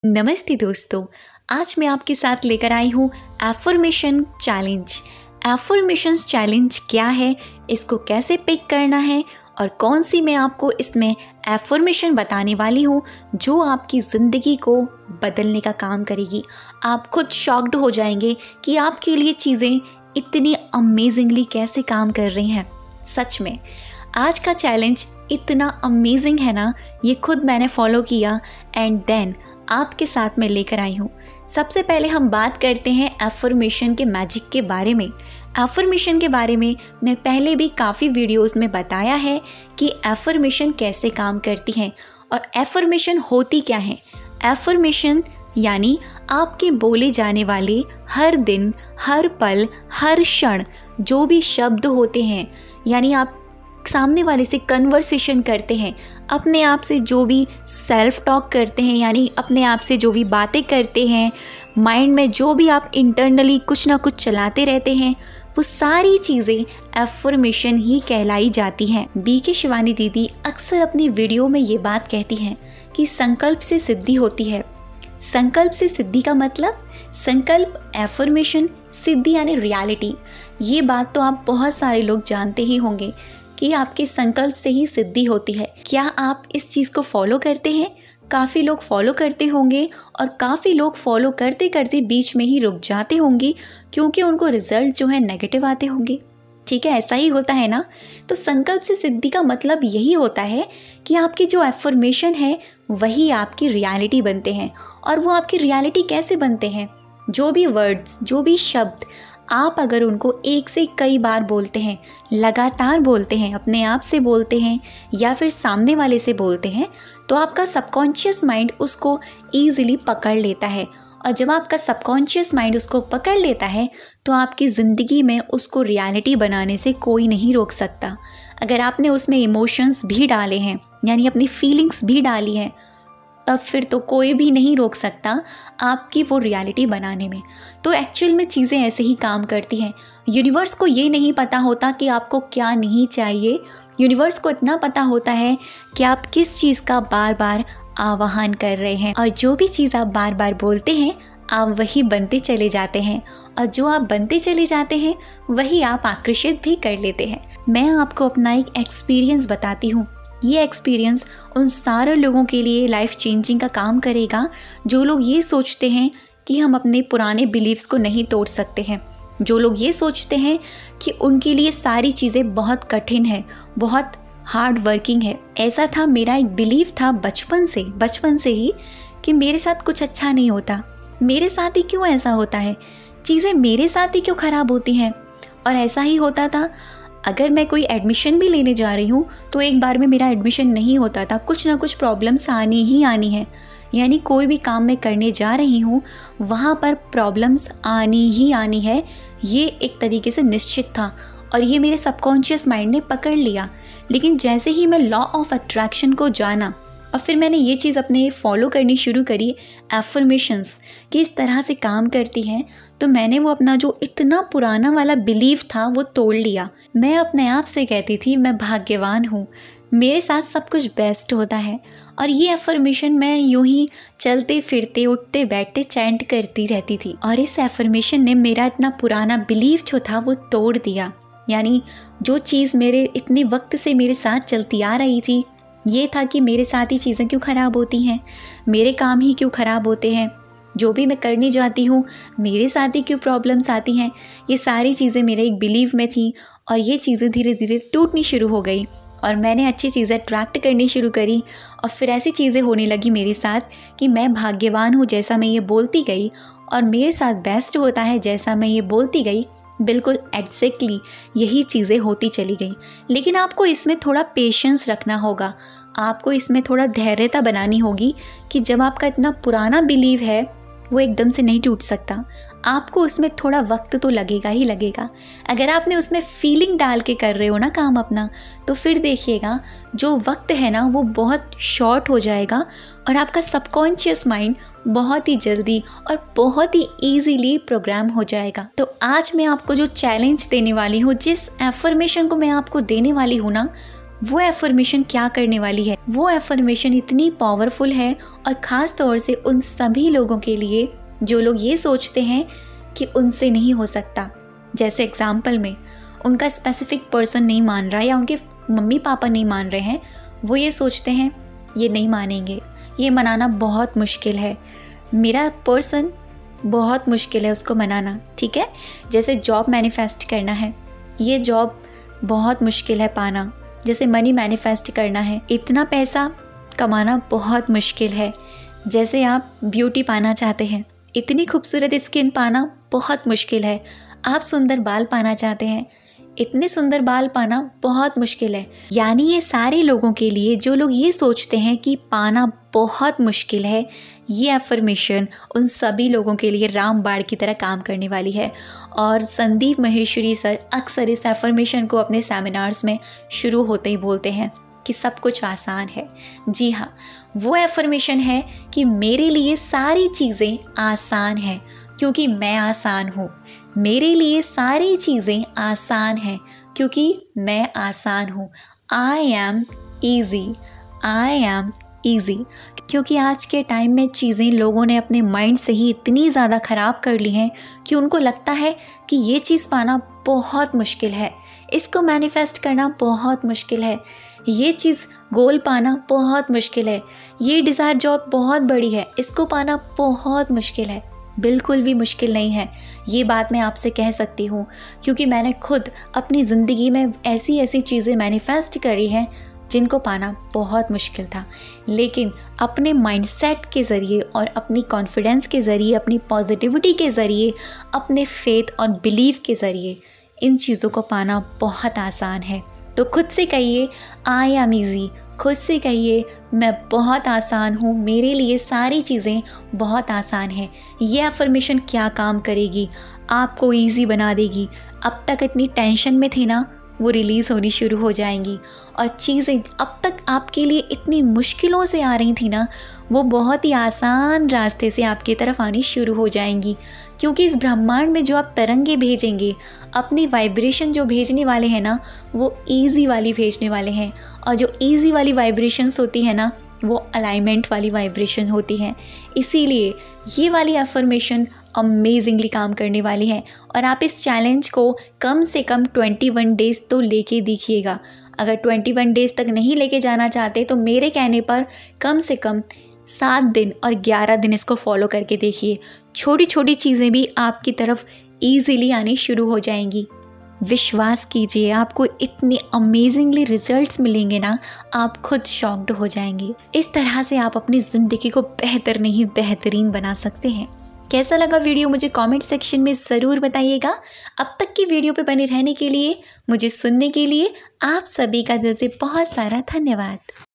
नमस्ते दोस्तों, आज मैं आपके साथ लेकर आई हूँ एफर्मेशन चैलेंज। एफर्मेशंस चैलेंज क्या है, इसको कैसे पिक करना है और कौन सी मैं आपको इसमें एफर्मेशन बताने वाली हूँ जो आपकी ज़िंदगी को बदलने का काम करेगी। आप खुद शॉक्ड हो जाएंगे कि आपके लिए चीज़ें इतनी अमेजिंगली कैसे काम कर रही हैं। सच में आज का चैलेंज इतना अमेजिंग है ना, ये खुद मैंने फॉलो किया एंड देन आपके साथ में लेकर आई हूँ। सबसे पहले हम बात करते हैं एफर्मेशन के मैजिक के बारे में। एफर्मेशन के बारे में मैं पहले भी काफ़ी वीडियोस में बताया है कि एफर्मेशन कैसे काम करती हैं और एफर्मेशन होती क्या है। एफर्मेशन यानी आपके बोले जाने वाले हर दिन, हर पल, हर क्षण जो भी शब्द होते हैं, यानी आप सामने वाले से कन्वर्सेशन करते हैं, अपने आप से जो भी सेल्फ टॉक करते हैं, यानी अपने आप से जो भी बातें करते हैं, माइंड में जो भी आप इंटरनली कुछ ना कुछ चलाते रहते हैं, वो सारी चीज़ें एफर्मेशन ही कहलाई जाती हैं। बीके शिवानी दीदी अक्सर अपनी वीडियो में ये बात कहती हैं कि संकल्प से सिद्धि होती है। संकल्प से सिद्धि का मतलब, संकल्प, एफर्मेशन, सिद्धि यानी रियलिटी। ये बात तो आप बहुत सारे लोग जानते ही होंगे कि आपके संकल्प से ही सिद्धि होती है। क्या आप इस चीज़ को फॉलो करते हैं? काफ़ी लोग फॉलो करते होंगे और काफ़ी लोग फॉलो करते करते बीच में ही रुक जाते होंगे क्योंकि उनको रिजल्ट जो है नेगेटिव आते होंगे। ठीक है, ऐसा ही होता है ना। तो संकल्प से सिद्धि का मतलब यही होता है कि आपकी जो एफर्मेशन है वही आपकी रियलिटी बनते हैं। और वो आपकी रियलिटी कैसे बनते हैं? जो भी वर्ड्स, जो भी शब्द आप अगर उनको एक से कई बार बोलते हैं, लगातार बोलते हैं, अपने आप से बोलते हैं या फिर सामने वाले से बोलते हैं, तो आपका सबकॉन्शियस माइंड उसको ईजिली पकड़ लेता है। और जब आपका सबकॉन्शियस माइंड उसको पकड़ लेता है तो आपकी ज़िंदगी में उसको रियलिटी बनाने से कोई नहीं रोक सकता। अगर आपने उसमें इमोशंस भी डाले हैं, यानी अपनी फीलिंग्स भी डाली हैं, तब फिर तो कोई भी नहीं रोक सकता आपकी वो रियलिटी बनाने में। तो एक्चुअल में चीज़ें ऐसे ही काम करती हैं। यूनिवर्स को ये नहीं पता होता कि आपको क्या नहीं चाहिए। यूनिवर्स को इतना पता होता है कि आप किस चीज़ का बार बार आवाहन कर रहे हैं, और जो भी चीज़ आप बार बार बोलते हैं आप वही बनते चले जाते हैं, और जो आप बनते चले जाते हैं वही आप आकर्षित भी कर लेते हैं। मैं आपको अपना एक एक्सपीरियंस बताती हूँ। ये एक्सपीरियंस उन सारे लोगों के लिए लाइफ चेंजिंग का काम करेगा जो लोग ये सोचते हैं कि हम अपने पुराने बिलीव्स को नहीं तोड़ सकते हैं, जो लोग ये सोचते हैं कि उनके लिए सारी चीज़ें बहुत कठिन है, बहुत हार्ड वर्किंग है। ऐसा था, मेरा एक बिलीव था बचपन से ही कि मेरे साथ कुछ अच्छा नहीं होता, मेरे साथ ही क्यों ऐसा होता है, चीज़ें मेरे साथ ही क्यों ख़राब होती हैं। और ऐसा ही होता था, अगर मैं कोई एडमिशन भी लेने जा रही हूँ तो एक बार में मेरा एडमिशन नहीं होता था, कुछ ना कुछ प्रॉब्लम्स आनी ही आनी है। यानी कोई भी काम मैं करने जा रही हूँ वहाँ पर प्रॉब्लम्स आनी ही आनी है, ये एक तरीके से निश्चित था और ये मेरे सबकॉन्शियस माइंड ने पकड़ लिया। लेकिन जैसे ही मैं लॉ ऑफ अट्रैक्शन को जाना और फिर मैंने ये चीज़ अपने फॉलो करनी शुरू करी, एफर्मेशंस किस तरह से काम करती हैं, तो मैंने वो अपना जो इतना पुराना वाला बिलीव था वो तोड़ लिया। मैं अपने आप से कहती थी मैं भाग्यवान हूँ, मेरे साथ सब कुछ बेस्ट होता है। और ये एफर्मेशन मैं यूं ही चलते फिरते, उठते बैठते चैंट करती रहती थी। और इस एफर्मेशन ने मेरा इतना पुराना बिलीव जो था वो तोड़ दिया। यानी जो चीज़ मेरे इतने वक्त से मेरे साथ चलती आ रही थी, ये था कि मेरे साथ ही चीज़ें क्यों ख़राब होती हैं, मेरे काम ही क्यों ख़राब होते हैं, जो भी मैं करने जाती हूँ मेरे साथ ही क्यों प्रॉब्लम्स आती हैं। ये सारी चीज़ें मेरे एक बिलीव में थी और ये चीज़ें धीरे धीरे टूटनी शुरू हो गई और मैंने अच्छी चीज़ें अट्रैक्ट करनी शुरू करी। और फिर ऐसी चीज़ें होने लगी मेरे साथ कि मैं भाग्यवान हूँ जैसा मैं ये बोलती गई, और मेरे साथ बेस्ट होता है जैसा मैं ये बोलती गई, बिल्कुल एग्जैक्टली यही चीज़ें होती चली गई। लेकिन आपको इसमें थोड़ा पेशेंस रखना होगा, आपको इसमें थोड़ा धैर्यता बनानी होगी कि जब आपका इतना पुराना बिलीव है वो एकदम से नहीं टूट सकता, आपको उसमें थोड़ा वक्त तो लगेगा ही लगेगा। अगर आपने उसमें फीलिंग डाल के कर रहे हो ना काम अपना, तो फिर देखिएगा जो वक्त है ना वो बहुत शॉर्ट हो जाएगा और आपका सबकॉन्शियस माइंड बहुत ही जल्दी और बहुत ही ईजीली प्रोग्राम हो जाएगा। तो आज मैं आपको जो चैलेंज देने वाली हूँ, जिस एफर्मेशन को मैं आपको देने वाली हूँ ना, वो एफर्मेशन क्या करने वाली है, वो एफर्मेशन इतनी पावरफुल है, और ख़ास तौर से उन सभी लोगों के लिए जो लोग ये सोचते हैं कि उनसे नहीं हो सकता। जैसे एग्जाम्पल में उनका स्पेसिफिक पर्सन नहीं मान रहा या उनके मम्मी पापा नहीं मान रहे हैं, वो ये सोचते हैं ये नहीं मानेंगे, ये मनाना बहुत मुश्किल है, मेरा पर्सन बहुत मुश्किल है उसको मनाना, ठीक है। जैसे जॉब मैनिफेस्ट करना है, ये जॉब बहुत मुश्किल है पाना। जैसे मनी मैनिफेस्ट करना है, इतना पैसा कमाना बहुत मुश्किल है। जैसे आप ब्यूटी पाना चाहते हैं, इतनी खूबसूरत स्किन पाना बहुत मुश्किल है। आप सुंदर बाल पाना चाहते हैं, इतने सुंदर बाल पाना बहुत मुश्किल है। यानी ये सारे लोगों के लिए जो लोग ये सोचते हैं कि पाना बहुत मुश्किल है, ये एफर्मेशन उन सभी लोगों के लिए रामबाण की तरह काम करने वाली है। और संदीप माहेश्वरी सर अक्सर इस एफर्मेशन को अपने सेमिनार्स में शुरू होते ही बोलते हैं कि सब कुछ आसान है। जी हाँ, वो एफर्मेशन है कि मेरे लिए सारी चीज़ें आसान हैं क्योंकि मैं आसान हूँ। मेरे लिए सारी चीज़ें आसान हैं क्योंकि मैं आसान हूँ। I am easy, I am easy. क्योंकि आज के टाइम में चीज़ें लोगों ने अपने माइंड से ही इतनी ज़्यादा ख़राब कर ली हैं कि उनको लगता है कि ये चीज़ पाना बहुत मुश्किल है, इसको मैनिफेस्ट करना बहुत मुश्किल है, ये चीज़ गोल पाना बहुत मुश्किल है, ये डिज़ायर जॉब बहुत बड़ी है, इसको पाना बहुत मुश्किल है। बिल्कुल भी मुश्किल नहीं है। ये बात मैं आपसे कह सकती हूँ क्योंकि मैंने खुद अपनी ज़िंदगी में ऐसी ऐसी चीज़ें मैनिफेस्ट करी हैं जिनको पाना बहुत मुश्किल था, लेकिन अपने माइंडसेट के ज़रिए और अपनी कॉन्फिडेंस के ज़रिए, अपनी पॉजिटिविटी के ज़रिए, अपने फेथ और बिलीव के ज़रिए इन चीज़ों को पाना बहुत आसान है। तो खुद से कहिए आई एम ईज़ी, खुद से कहिए मैं बहुत आसान हूँ, मेरे लिए सारी चीज़ें बहुत आसान हैं। ये अफर्मेशन क्या काम करेगी, आपको ईज़ी बना देगी। अब तक इतनी टेंशन में थे ना, वो रिलीज़ होनी शुरू हो जाएंगी, और चीज़ें अब तक आपके लिए इतनी मुश्किलों से आ रही थी ना, वो बहुत ही आसान रास्ते से आपकी तरफ आनी शुरू हो जाएंगी। क्योंकि इस ब्रह्मांड में जो आप तरंगे भेजेंगे, अपनी वाइब्रेशन जो भेजने वाले हैं ना, वो ईज़ी वाली भेजने वाले हैं। और जो ईज़ी वाली वाइब्रेशंस होती है ना, वो अलाइनमेंट वाली वाइब्रेशन होती हैं। इसीलिए ये वाली अफर्मेशन अमेजिंगली काम करने वाली है। और आप इस चैलेंज को कम से कम 21 डेज़ तो लेके दिखिएगा। अगर 21 डेज़ तक नहीं लेके जाना चाहते तो मेरे कहने पर कम से कम 7 दिन और 11 दिन इसको फॉलो करके देखिए। छोटी छोटी चीज़ें भी आपकी तरफ ईजीली आनी शुरू हो जाएंगी। विश्वास कीजिए, आपको इतने अमेजिंगली रिजल्ट्स मिलेंगे ना, आप खुद शॉक्ड हो जाएंगे। इस तरह से आप अपनी ज़िंदगी को बेहतर नहीं बेहतरीन बना सकते हैं। कैसा लगा वीडियो मुझे कमेंट सेक्शन में ज़रूर बताइएगा। अब तक की वीडियो पे बने रहने के लिए, मुझे सुनने के लिए आप सभी का दिल से बहुत सारा धन्यवाद।